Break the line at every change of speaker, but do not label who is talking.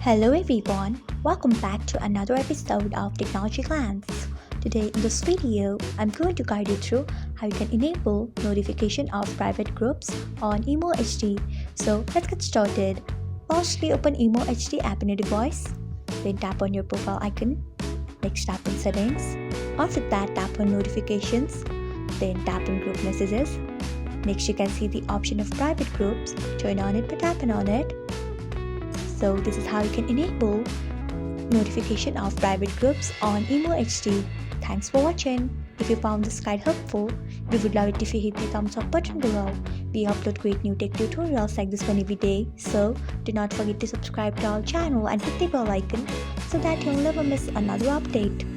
Hello everyone, welcome back to another episode of Technologyglance. Today in this video, I'm going to guide you through how you can enable notification of private groups on Emo HD. So let's get started. Firstly, open Emo HD app in your device. Then tap on your profile icon. Next, tap on settings. After that, tap on notifications. Then tap on group messages. Next, you can see the option of private groups. Turn on it by tapping on it. So this is how you can enable notification of private groups on Emo HD. Thanks for watching. If you found this guide helpful, we would love it if you hit the thumbs up button below. We upload great new tech tutorials like this one every day, so do not forget to subscribe to our channel and hit the bell icon so that you'll never miss another update.